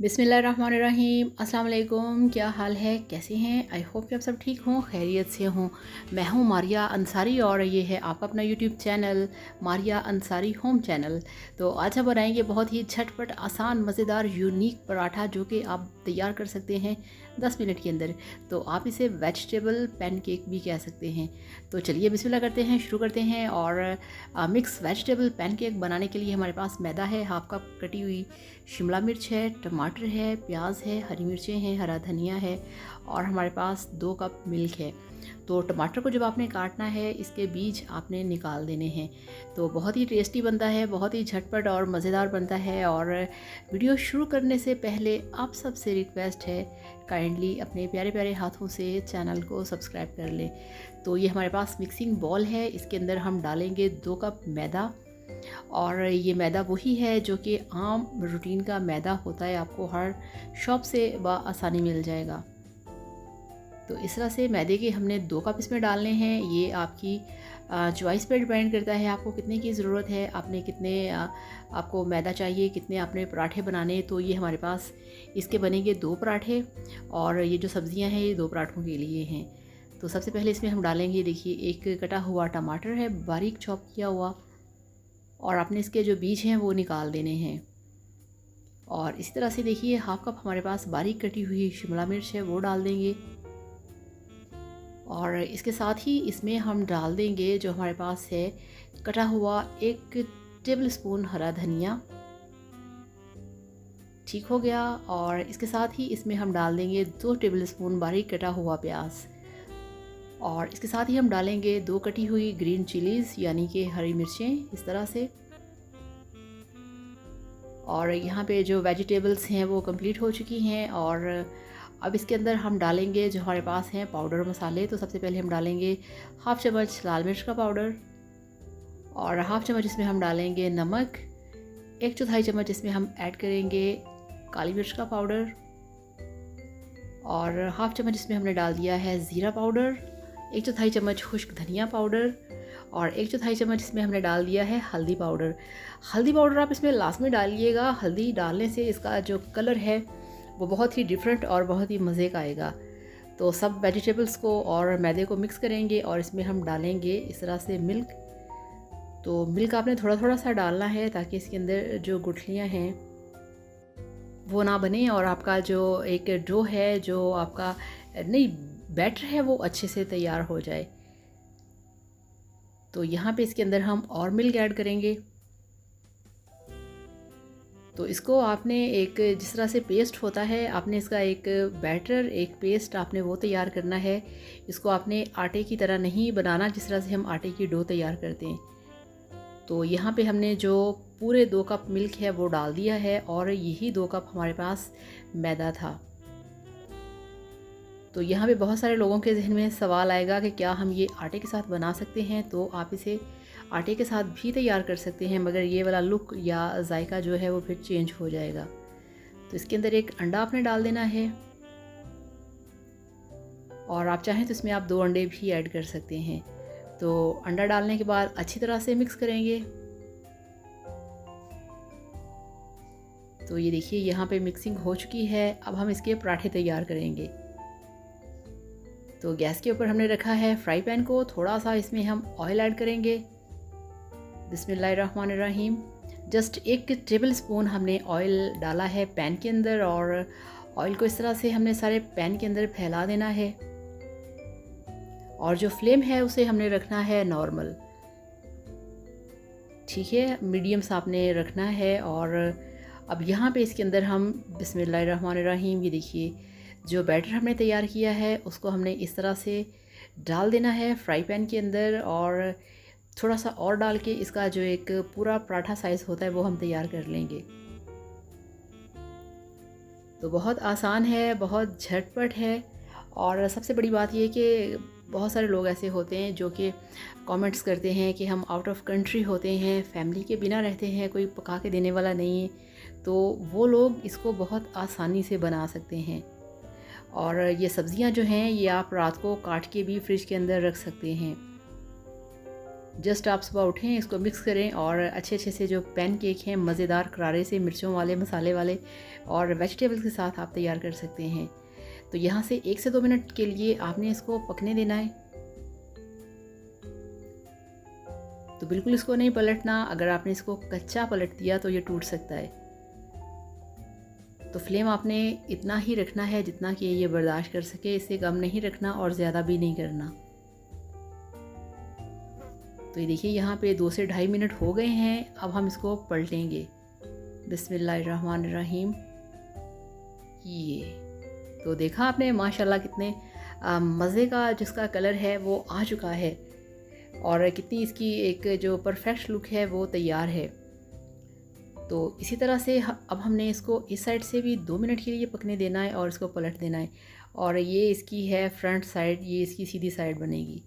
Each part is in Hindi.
बिस्मिल्लाहिर्रहमानिर्रहीम। अस्सलाम वालेकुम। क्या हाल है, कैसे हैं? आई होप कि आप सब ठीक हों, खैरियत से हों। मैं हूं मारिया अंसारी और ये है आपका अपना YouTube channel Maria Ansari home channel. तो आज हम बनाएंगे बहुत ही झटपट, आसान, मज़ेदार, यूनिक पराठा जो कि आप तैयार कर सकते हैं 10 मिनट के अंदर। तो आप इसे वेजिटेबल पैनकेक भी कह सकते हैं। तो चलिए बिस्मिल्लाह करते हैं, शुरू करते हैं। और मिक्स वेजिटेबल पैनकेक बनाने के लिए हमारे पास मैदा है, हाफ कप कटी हुई शिमला मिर्च है, टमाटर है, प्याज है, हरी मिर्चें हैं, हरा धनिया है और हमारे पास 2 कप मिल्क है। तो टमाटर को जब आपने काटना है, इसके बीज आपने निकाल देने हैं। तो बहुत ही टेस्टी बनता है, बहुत ही झटपट और मज़ेदार बनता है। और वीडियो शुरू करने से पहले आप सबसे रिक्वेस्ट है, काइंडली अपने प्यारे प्यारे हाथों से चैनल को सब्सक्राइब कर लें। तो ये हमारे पास मिक्सिंग बॉल है, इसके अंदर हम डालेंगे 2 कप मैदा। और ये मैदा वही है जो कि आम रूटीन का मैदा होता है, आपको हर शॉप से आसानी मिल जाएगा। तो इस तरह से मैदे के हमने 2 कप इसमें डालने हैं। ये आपकी चॉइस पर डिपेंड करता है, आपको कितने की ज़रूरत है, आपने कितने आपको मैदा चाहिए, कितने आपने पराठे बनाने। तो ये हमारे पास इसके बनेंगे 2 पराठे और ये जो सब्ज़ियां हैं ये 2 पराठों के लिए हैं। तो सबसे पहले इसमें हम डालेंगे, देखिए, एक कटा हुआ टमाटर है, बारीक चॉप किया हुआ, और आपने इसके जो बीज हैं वो निकाल देने हैं। और इसी तरह से देखिए, हाफ कप हमारे पास बारीक कटी हुई शिमला मिर्च है, वो डाल देंगे। और इसके साथ ही इसमें हम डाल देंगे जो हमारे पास है कटा हुआ 1 टेबल स्पून हरा धनिया। ठीक हो गया। और इसके साथ ही इसमें हम डाल देंगे 2 टेबल स्पून बारीक कटा हुआ प्याज। और इसके साथ ही हम डालेंगे 2 कटी हुई ग्रीन चिलीज़ यानी कि हरी मिर्चें, इस तरह से। और यहाँ पे जो वेजिटेबल्स हैं वो कंप्लीट हो चुकी हैं। और अब इसके अंदर हम डालेंगे जो हमारे पास हैं पाउडर मसाले। तो सबसे पहले हम डालेंगे हाफ़ चम्मच लाल मिर्च का पाउडर, और हाफ़ चम्मच इसमें हम डालेंगे नमक, 1/4 चम्मच इसमें हम ऐड करेंगे काली मिर्च का पाउडर, और हाफ़ चम्मच इसमें हमने डाल दिया है ज़ीरा पाउडर, 1/4 चम्मच खुश्क धनिया पाउडर, और 1/4 चम्मच इसमें हमने डाल दिया है हल्दी पाउडर। हल्दी पाउडर आप इसमें लास्ट में डालिएगा, हल्दी डालने से इसका जो कलर है वो बहुत ही डिफरेंट और बहुत ही मज़े का आएगा। तो सब वेजिटेबल्स को और मैदे को मिक्स करेंगे और इसमें हम डालेंगे इस तरह से मिल्क। तो मिल्क आपने थोड़ा थोड़ा सा डालना है ताकि इसके अंदर जो गुठलियाँ हैं वो ना बने और आपका जो एक डो है, जो आपका नहीं बैटर है, वो अच्छे से तैयार हो जाए। तो यहाँ पे इसके अंदर हम और मिल्क ऐड करेंगे। तो इसको आपने एक, जिस तरह से पेस्ट होता है, आपने इसका एक बैटर, एक पेस्ट आपने वो तैयार करना है। इसको आपने आटे की तरह नहीं बनाना जिस तरह से हम आटे की डो तैयार करते हैं। तो यहाँ पे हमने जो पूरे 2 कप मिल्क है वो डाल दिया है और यही 2 कप हमारे पास मैदा था। तो यहाँ पे बहुत सारे लोगों के जहन में सवाल आएगा कि क्या हम ये आटे के साथ बना सकते हैं। तो आप इसे आटे के साथ भी तैयार कर सकते हैं, मगर ये वाला लुक या जायका जो है वो फिर चेंज हो जाएगा। तो इसके अंदर एक अंडा आपने डाल देना है, और आप चाहें तो इसमें आप 2 अंडे भी ऐड कर सकते हैं। तो अंडा डालने के बाद अच्छी तरह से मिक्स करेंगे। तो ये देखिए, यहाँ पे मिक्सिंग हो चुकी है। अब हम इसके पराठे तैयार करेंगे। तो गैस के ऊपर हमने रखा है फ्राई पैन को, थोड़ा सा इसमें हम ऑयल ऐड करेंगे। बिस्मिल्लाहिर्रहमानिर्रहीम। जस्ट 1 टेबल स्पून हमने ऑयल डाला है पैन के अंदर, और ऑयल को इस तरह से हमने सारे पैन के अंदर फैला देना है। और जो फ्लेम है उसे हमने रखना है नॉर्मल, ठीक है, मीडियम सा आपने रखना है। और अब यहाँ पे इसके अंदर हम बिस्मिल्लाहिर्रहमानिर्रहीम, ये देखिए, जो बैटर हमने तैयार किया है उसको हमने इस तरह से डाल देना है फ्राई पैन के अंदर, और थोड़ा सा और डाल के इसका जो एक पूरा पराठा साइज़ होता है वो हम तैयार कर लेंगे। तो बहुत आसान है, बहुत झटपट है। और सबसे बड़ी बात ये कि बहुत सारे लोग ऐसे होते हैं जो कि कमेंट्स करते हैं कि हम आउट ऑफ कंट्री होते हैं, फैमिली के बिना रहते हैं, कोई पका के देने वाला नहीं है। तो वो लोग इसको बहुत आसानी से बना सकते हैं। और ये सब्ज़ियां जो हैं ये आप रात को काट के भी फ्रिज के अंदर रख सकते हैं। जस्ट आप सुबह उठें, इसको मिक्स करें और अच्छे अच्छे से जो पैनकेक हैं मज़ेदार करारे से, मिर्चों वाले, मसाले वाले और वेजिटेबल्स के साथ आप तैयार कर सकते हैं। तो यहाँ से 1 से 2 मिनट के लिए आपने इसको पकने देना है। तो बिल्कुल इसको नहीं पलटना, अगर आपने इसको कच्चा पलट दिया तो ये टूट सकता है। तो फ्लेम आपने इतना ही रखना है जितना कि ये बर्दाश्त कर सके, इससे कम नहीं रखना और ज़्यादा भी नहीं करना। तो ये देखिए यहाँ पे 2 से 2.5 मिनट हो गए हैं। अब हम इसको पलटेंगे। बिस्मिल्लाहिर्रहमानिर्रहीम। ये तो देखा आपने माशाल्लाह कितने मज़े का जिसका कलर है वो आ चुका है और कितनी इसकी एक जो परफेक्ट लुक है वो तैयार है। तो इसी तरह से अब हमने इसको इस साइड से भी 2 मिनट के लिए पकने देना है और इसको पलट देना है। और ये इसकी है फ्रंट साइड, ये इसकी सीधी साइड बनेगी।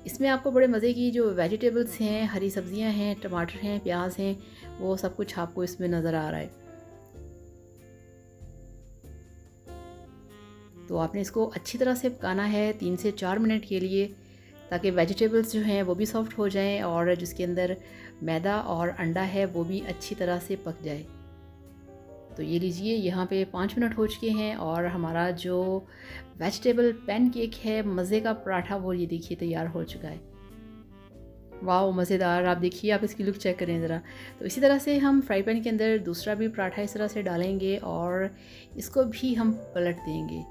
इसमें आपको बड़े मज़े की जो वेजिटेबल्स हैं, हरी सब्जियां हैं, टमाटर हैं, प्याज हैं, वो सब कुछ आपको इसमें नज़र आ रहा है। तो आपने इसको अच्छी तरह से पकाना है 3 से 4 मिनट के लिए, ताकि वेजिटेबल्स जो हैं वो भी सॉफ्ट हो जाएं और जिसके अंदर मैदा और अंडा है वो भी अच्छी तरह से पक जाए। तो ये लीजिए यहाँ पे 5 मिनट हो चुके हैं और हमारा जो वेजिटेबल पैनकेक है, मज़े का पराठा, वो ये देखिए तैयार हो चुका है। वाह मज़ेदार। आप देखिए, आप इसकी लुक चेक करें ज़रा। तो इसी तरह से हम फ्राई पैन के अंदर दूसरा भी पराठा इस तरह से डालेंगे और इसको भी हम पलट देंगे।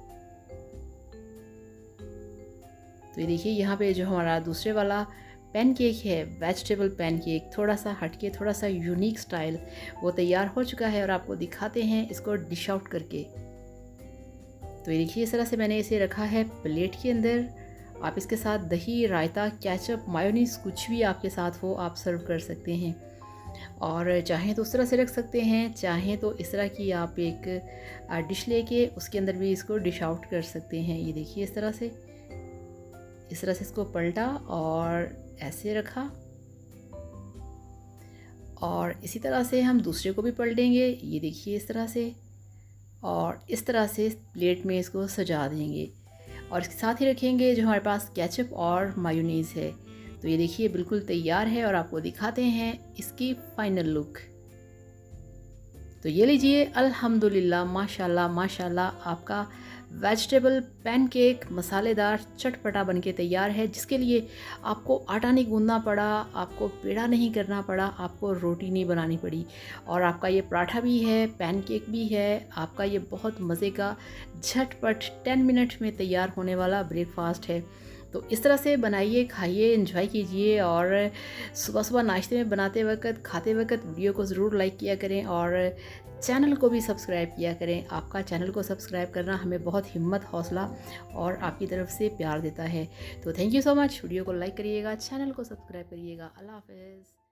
तो ये देखिए यहाँ पे जो हमारा दूसरे वाला पैनकेक है, वेजिटेबल पैनकेक, थोड़ा सा हटके, थोड़ा सा यूनिक स्टाइल, वो तैयार हो चुका है और आपको दिखाते हैं इसको डिश आउट करके। तो ये देखिए इस तरह से मैंने इसे रखा है प्लेट के अंदर। आप इसके साथ दही, रायता, केचप, मायोनीज़, कुछ भी आपके साथ हो आप सर्व कर सकते हैं। और चाहें तो उस तरह से रख सकते हैं, चाहें तो इस तरह की आप एक डिश लेके उसके अंदर भी इसको डिश आउट कर सकते हैं। ये देखिए इस तरह से इसको पलटा और ऐसे रखा और इसी तरह से हम दूसरे को भी पलटेंगे। ये देखिए इस तरह से, और इस तरह से प्लेट में इसको सजा देंगे और इसके साथ ही रखेंगे जो हमारे पास केचप और मायोनीज़ है। तो ये देखिए बिल्कुल तैयार है और आपको दिखाते हैं इसकी फाइनल लुक। तो ये लीजिए, अल्हम्दुलिल्लाह, माशाल्लाह माशाल्लाह, आपका वेजिटेबल पैनकेक मसालेदार चटपटा बनके तैयार है, जिसके लिए आपको आटा नहीं गूंदना पड़ा, आपको पेड़ा नहीं करना पड़ा, आपको रोटी नहीं बनानी पड़ी और आपका ये पराठा भी है, पैनकेक भी है, आपका ये बहुत मज़े का झटपट 10 मिनट में तैयार होने वाला ब्रेकफास्ट है। तो इस तरह से बनाइए, खाइए, एंजॉय कीजिए और सुबह सुबह नाश्ते में बनाते वक्त, खाते वक्त वीडियो को ज़रूर लाइक किया करें और चैनल को भी सब्सक्राइब किया करें। आपका चैनल को सब्सक्राइब करना हमें बहुत हिम्मत, हौसला और आपकी तरफ से प्यार देता है। तो thank you so much. Video को लाइक करिएगा, चैनल को सब्सक्राइब करिएगा। अल्लाह हाफ़िज़।